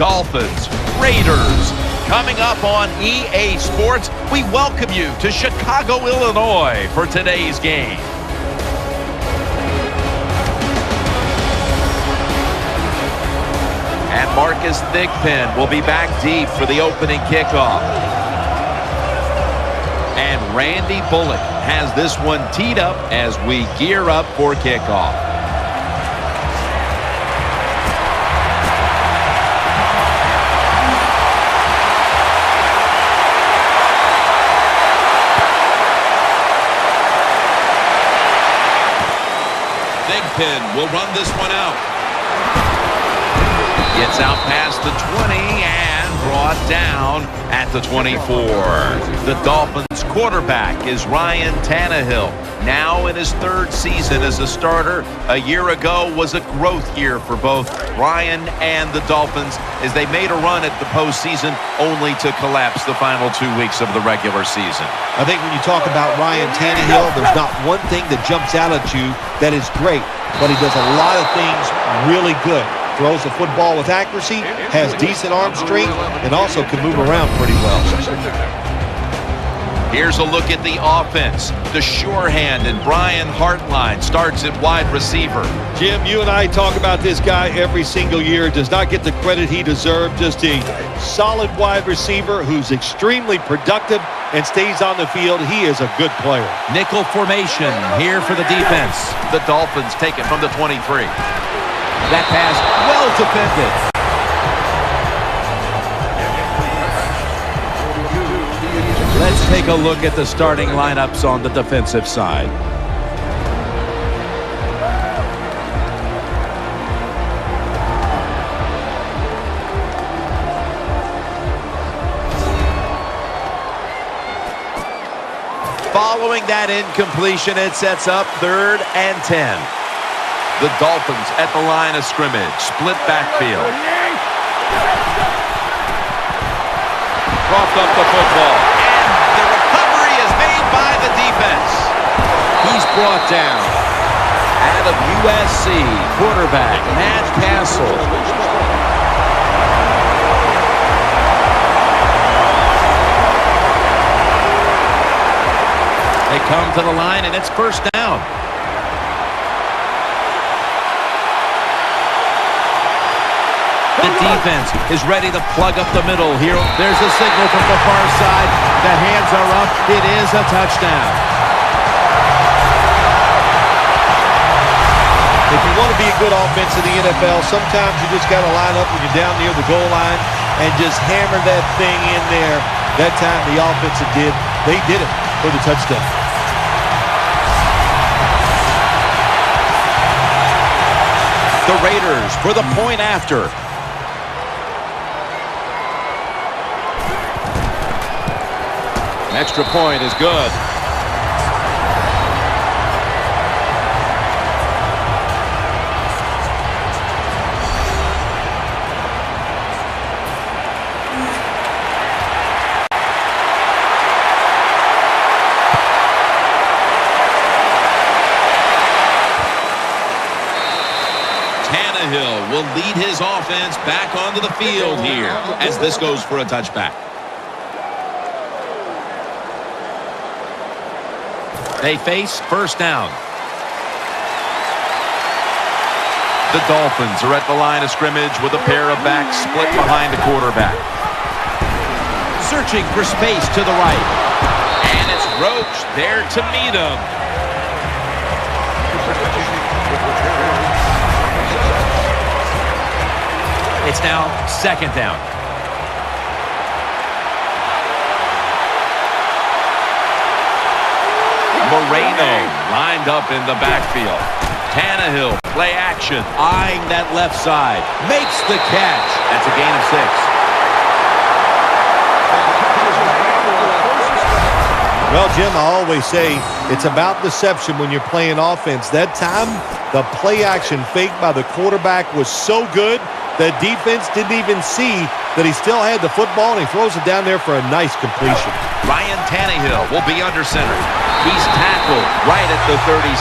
Dolphins, Raiders. Coming up on EA Sports, we welcome you to Chicago, Illinois for today's game. And Marcus Thigpen will be back deep for the opening kickoff. And Randy Bullock has this one teed up as we gear up for kickoff. Thigpen will run this one out. Gets out past the 20 and brought down at the 24. The Dolphins quarterback is Ryan Tannehill, now in his third season as a starter. A year ago was a growth year for both Ryan and the Dolphins as they made a run at the postseason only to collapse the final 2 weeks of the regular season. I think when you talk about Ryan Tannehill, there's not one thing that jumps out at you that is great, but he does a lot of things really good. Throws the football with accuracy, has decent arm strength, and also can move around pretty well. Here's a look at the offense. The sure hand and Brian Hartline starts at wide receiver. Jim, you and I talk about this guy every single year. Does not get the credit he deserves. Just a solid wide receiver who's extremely productive and stays on the field. He is a good player. Nickel formation here for the defense. The Dolphins take it from the 23. That pass well defended. Let's take a look at the starting lineups on the defensive side. Following that incompletion, it sets up 3rd and 10. The Dolphins at the line of scrimmage, split backfield. Coughed up the football. And the recovery is made by the defense. He's brought down. Out of USC, quarterback Matt Castle. They come to the line, and it's first down. The defense is ready to plug up the middle here. There's a signal from the far side. The hands are up. It is a touchdown. If you want to be a good offense in the NFL, sometimes you just got to line up when you're down near the goal line and just hammer that thing in there. That time the offense did. They did it for the touchdown. The Raiders for the point after. Extra point is good. Tannehill will lead his offense back onto the field here as this goes for a touchback. They face first down. The Dolphins are at the line of scrimmage with a pair of backs split behind the quarterback. Searching for space to the right. And it's Roach there to meet him. It's now second down. Moreno lined up in the backfield. Tannehill, play action, eyeing that left side. Makes the catch. That's a gain of 6. Well, Jim, I always say it's about deception when you're playing offense. That time, the play action fake by the quarterback was so good, the defense didn't even see that he still had the football, and he throws it down there for a nice completion. Ryan Tannehill will be under center. He's tackled right at the 36.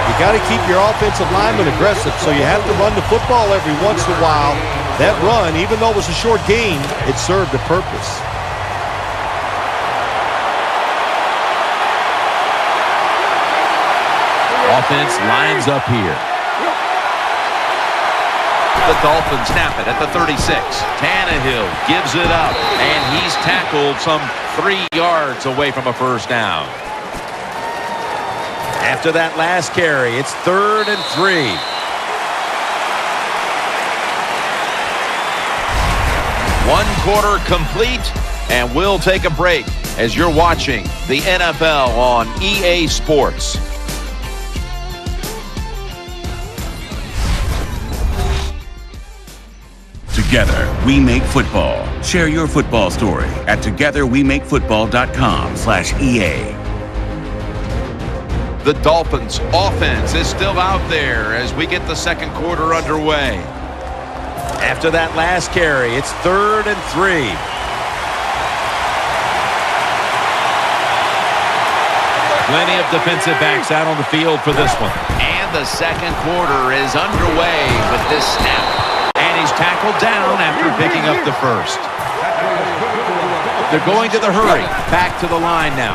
You got to keep your offensive lineman aggressive, so you have to run the football every once in a while. That run, even though it was a short gain, it served a purpose. Offense lines up here. The Dolphins snap it at the 36. Tannehill gives it up, and he's tackled some 3 yards away from a first down. After that last carry, it's 3rd and 3. One quarter complete, and we'll take a break as you're watching the NFL on EA Sports. Together, we make football. Share your football story at togetherwemakefootball.com/EA. The Dolphins offense is still out there as we get the second quarter underway. After that last carry, it's 3rd and 3. Plenty of defensive backs out on the field for this one. And the second quarter is underway with this snap. And he's tackled down after picking up the first. They're going to the hurry. Back to the line now.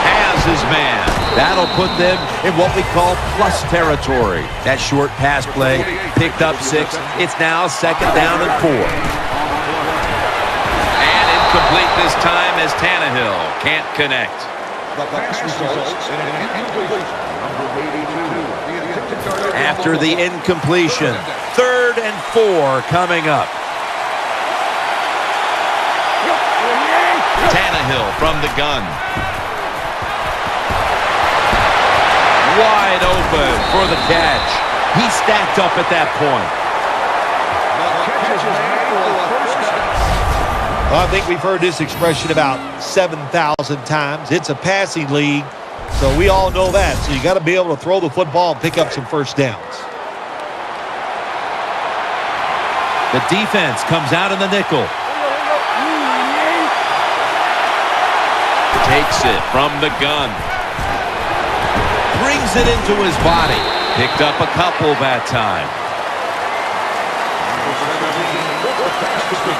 Has his man. That'll put them in what we call plus territory. That short pass play picked up 6. It's now 2nd down and 4. And incomplete this time as Tannehill can't connect. After the incompletion, 3rd and 4 coming up. Tannehill from the gun. Wide open for the catch. He stacked up at that point. Well, I think we've heard this expression about 7,000 times. It's a passing league, so we all know that. So you got to be able to throw the football and pick up some first downs. The defense comes out in the nickel. Takes it from the gun. Brings it into his body. Picked up a couple that time.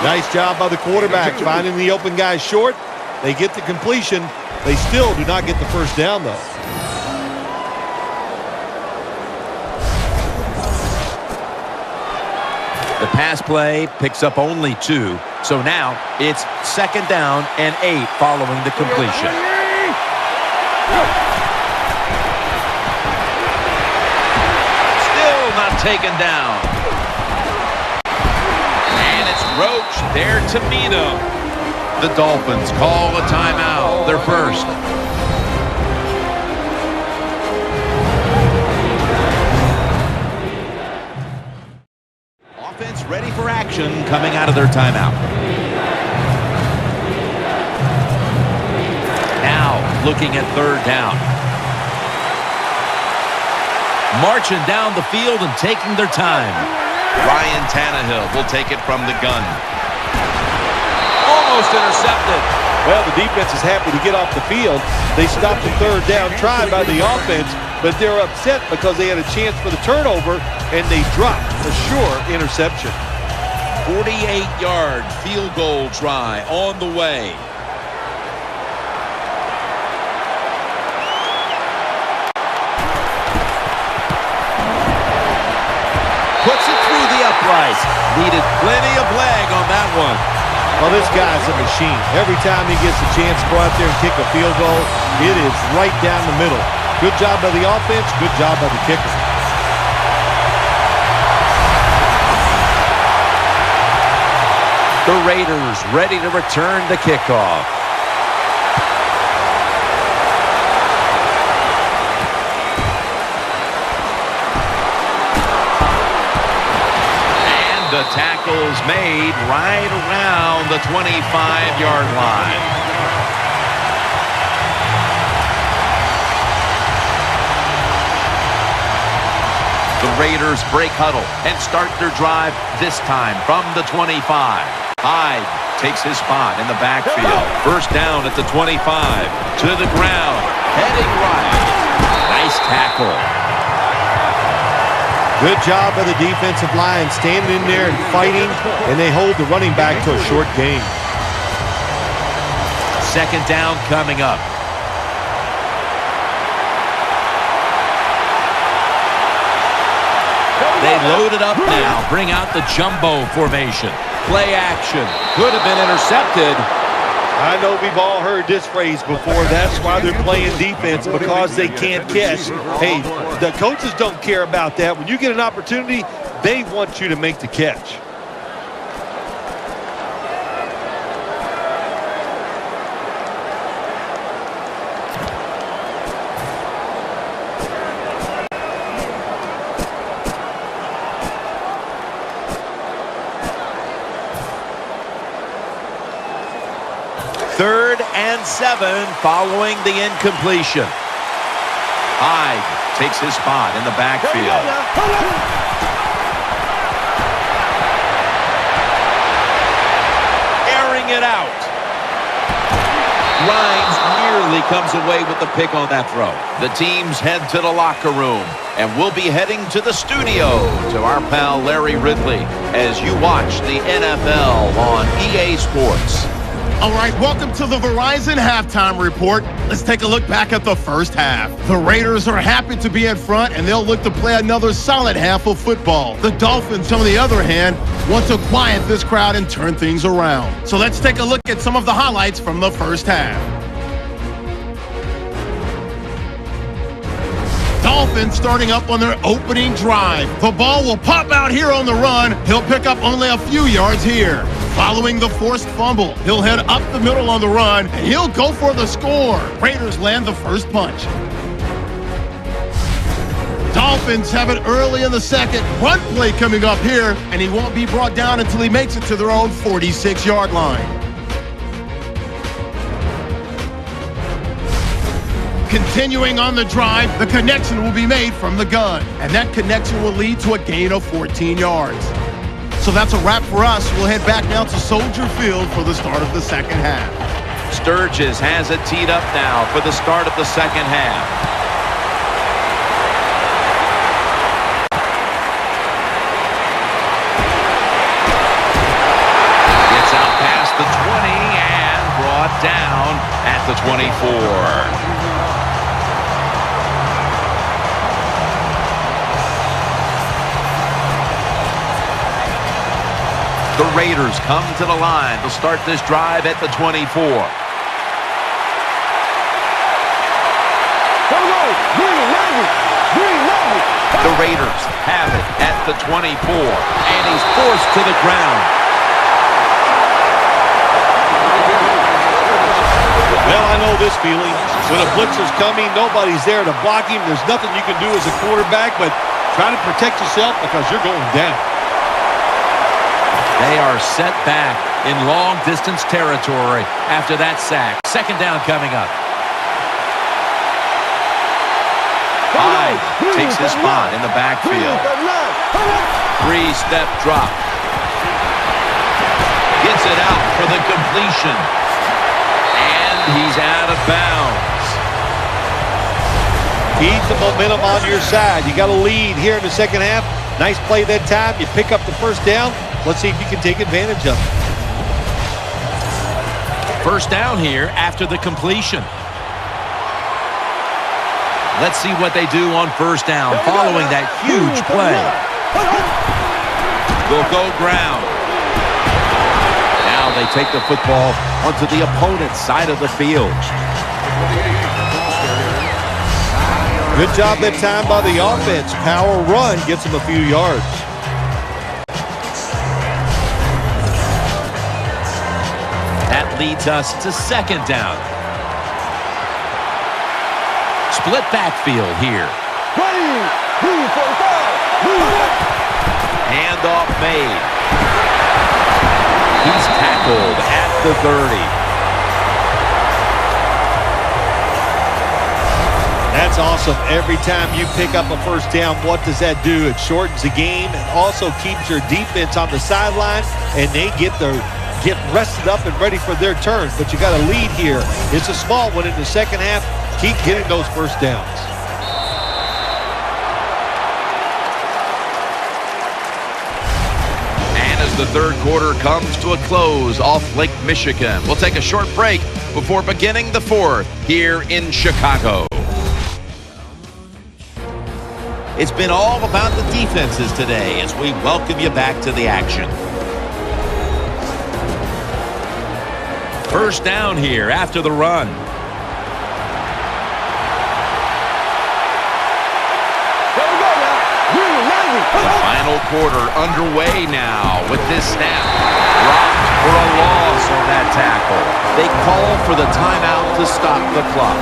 Nice job by the quarterback finding the open guy short. They get the completion. They still do not get the first down, though. The pass play picks up only 2. So now it's 2nd down and 8 following the completion. Still not taken down. And it's Roach there to meet him. The Dolphins call a timeout, their first. Offense ready for action coming out of their timeout. Now looking at 3rd down. Marching down the field and taking their time. Ryan Tannehill will take it from the gun. Almost intercepted. Well, the defense is happy to get off the field. They stopped the 3rd down try by the offense, but they're upset because they had a chance for the turnover, and they dropped a sure interception. 48-yard field goal try on the way. Puts it through the uprights. Needed plenty of leg on that one. Well, this guy's a machine. Every time he gets a chance to go out there and kick a field goal, it is right down the middle. Good job by the offense, good job by the kicker. The Raiders ready to return the kickoff. The tackle's made right around the 25-yard line. The Raiders break huddle and start their drive this time from the 25. Hyde takes his spot in the backfield. First down at the 25. To the ground. Heading right. Nice tackle. Good job by the defensive line standing in there and fighting, and they hold the running back to a short gain. Second down coming up. They load it up now. Bring out the jumbo formation. Play action. Could have been intercepted. I know we've all heard this phrase before. That's why they're playing defense, because they can't catch. Hey, the coaches don't care about that. When you get an opportunity, they want you to make the catch. Third and 7 following the incompletion. Hyde takes his spot in the backfield. Airing it out. Rhines nearly comes away with the pick on that throw. The teams head to the locker room, and we'll be heading to the studio to our pal Larry Ridley as you watch the NFL on EA Sports. All right, welcome to the Verizon Halftime Report. Let's take a look back at the first half. The Raiders are happy to be in front, and they'll look to play another solid half of football. The Dolphins, on the other hand, want to quiet this crowd and turn things around. So let's take a look at some of the highlights from the first half. Dolphins starting up on their opening drive. The ball will pop out here on the run. He'll pick up only a few yards here. Following the forced fumble, he'll head up the middle on the run, and he'll go for the score. Raiders land the first punch. Dolphins have it early in the second. Run play coming up here, and he won't be brought down until he makes it to their own 46-yard line. Continuing on the drive, the connection will be made from the gun, and that connection will lead to a gain of 14 yards. So that's a wrap for us. We'll head back now to Soldier Field for the start of the second half. Sturgis has it teed up now for the start of the second half. Gets out past the 20 and brought down at the 24. The Raiders come to the line to start this drive at the 24. The Raiders have it at the 24, and he's forced to the ground. Well, I know this feeling. When a blitzer's coming, nobody's there to block him. There's nothing you can do as a quarterback but try to protect yourself because you're going down. They are set back in long-distance territory after that sack. Second down coming up. Hyde takes his spot in the backfield. Three-step drop. Gets it out for the completion. And he's out of bounds. Keep the momentum on your side. You got a lead here in the second half. Nice play that time. You pick up the first down. Let's see if you can take advantage of it. First down here after the completion. Let's see what they do on first down following that huge play. They'll go ground. Now they take the football onto the opponent's side of the field. Good job that time by the offense. Power run gets them a few yards. That leads us to second down. Split backfield here. Handoff made. He's tackled at the 30. That's awesome. Every time you pick up a first down, what does that do? It shortens the game and also keeps your defense on the sideline, and they get rested up and ready for their turn. But you got a lead here. It's a small one in the second half. Keep getting those first downs. as the third quarter comes to a close off Lake Michigan. We'll take a short break before beginning the fourth here in Chicago. It's been all about the defenses today as we welcome you back to the action. First down here after the run. The final quarter underway now with this snap. Rocked for a loss on that tackle. They call for the timeout to stop the clock.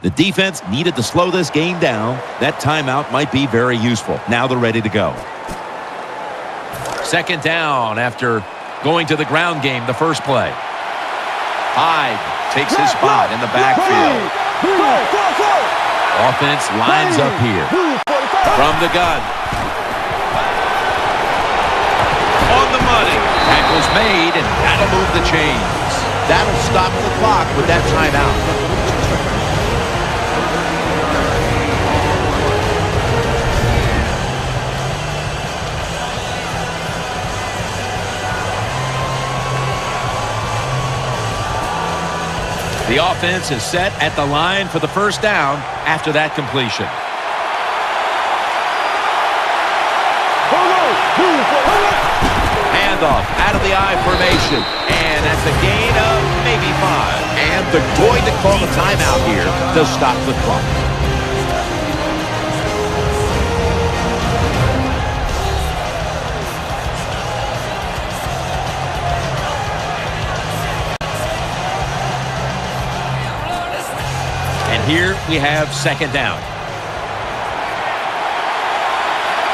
The defense needed to slow this game down. That timeout might be very useful. Now they're ready to go. Second down after going to the ground game the first play. Hyde takes his spot in the backfield. Offense lines up here. From the gun. On the money. Tackle's made, and that'll move the chains. That'll stop the clock with that timeout. The offense is set at the line for the first down after that completion. Handoff out of the I formation. And that's a gain of maybe 5. And they're going to call a timeout here to stop the clock. Here we have second down.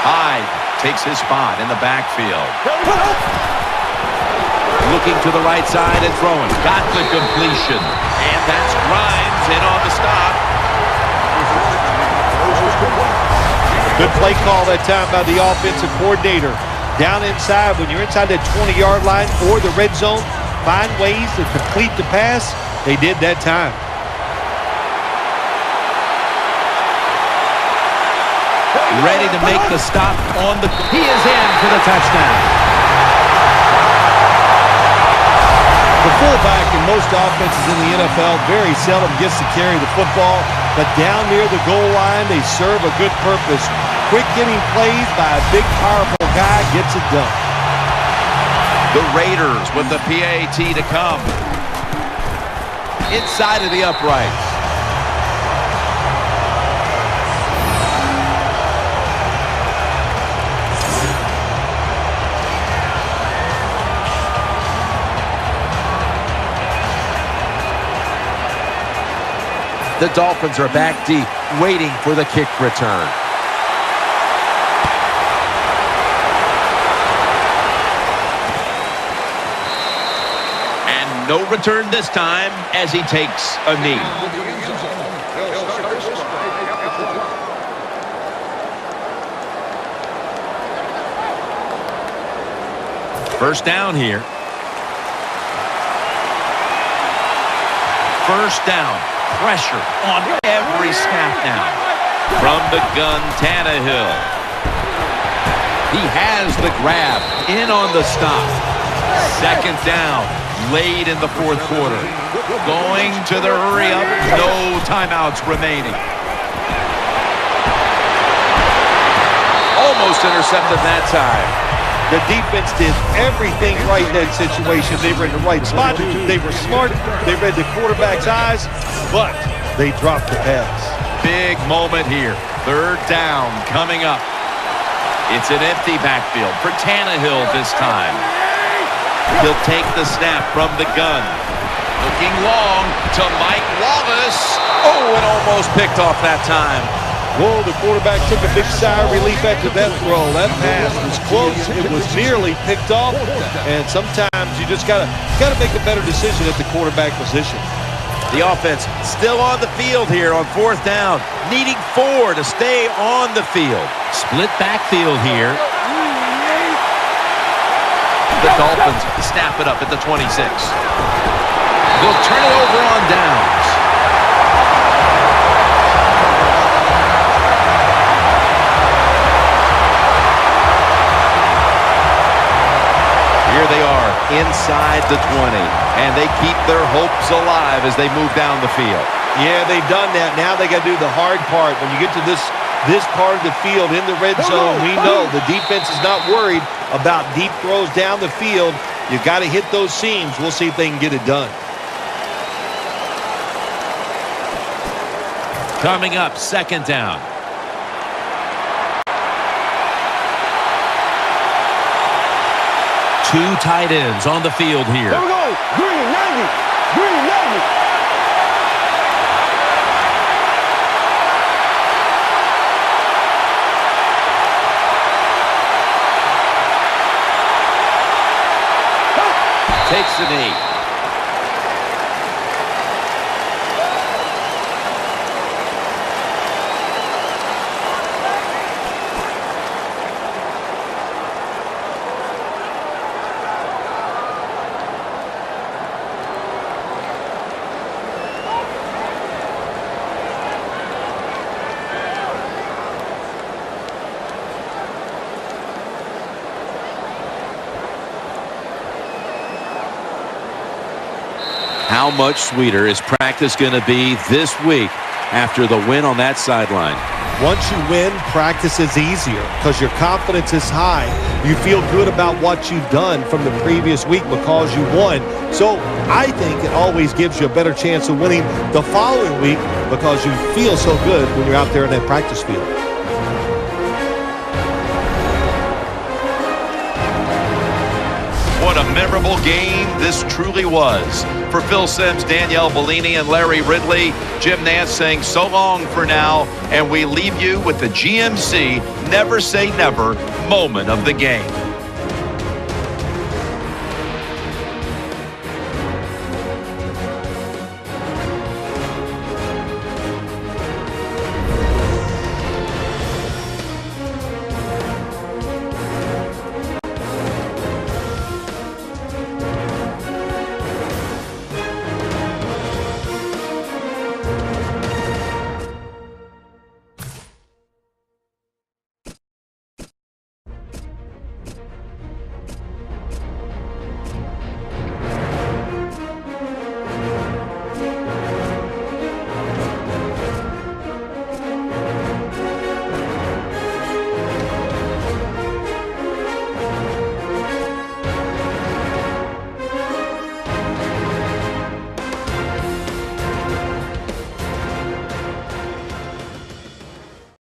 Hyde takes his spot in the backfield. Looking to the right side and throwing. Got the completion. And that's Grimes in on the stop. Good play call that time by the offensive coordinator. Down inside, when you're inside that 20-yard line or the red zone, find ways to complete the pass. They did that time. Ready to make the stop on the... He is in for the touchdown. The fullback in most offenses in the NFL very seldom gets to carry the football, but down near the goal line, they serve a good purpose. Quick getting plays by a big, powerful guy gets it done. The Raiders with the PAT to come. Inside of the uprights. The Dolphins are back deep, waiting for the kick return. And no return this time as he takes a knee. First down here. First down. Pressure on every snap now. From the gun, Tannehill. He has the grab. In on the stop. Second down. Late in the fourth quarter. Going to the hurry up. No timeouts remaining. Almost intercepted that time. The defense did everything right in that situation. They were in the right spot. They were smart. They read the quarterback's eyes, but they dropped the pass. Big moment here. Third down coming up. It's an empty backfield for Tannehill this time. He'll take the snap from the gun. Looking long to Mike Wallace. Oh, and almost picked off that time. Whoa, the quarterback took a big sigh of relief after that throw. That pass was close. It was nearly picked off. And sometimes you just gotta make a better decision at the quarterback position. The offense still on the field here on fourth down. Needing 4 to stay on the field. Split backfield here. The Dolphins snap it up at the 26. They'll turn it over on downs. inside the 20. And they keep their hopes alive as they move down the field. Yeah, they've done that. Now they got to do the hard part. When you get to this part of the field in the red zone, we know the defense is not worried about deep throws down the field. You got to hit those seams. We'll see if they can get it done. Coming up, second down. Two tight ends on the field here. Here we go. Green 90. Green 90. Takes the knee. How much sweeter is practice going to be this week after the win on that sideline? Once you win, practice is easier because your confidence is high. You feel good about what you've done from the previous week because you won. So I think it always gives you a better chance of winning the following week because you feel so good when you're out there in that practice field. What a memorable game this truly was. For Phil Simms, Danielle Bellini, and Larry Ridley, Jim Nance saying so long for now, and we leave you with the GMC Never Say Never moment of the game.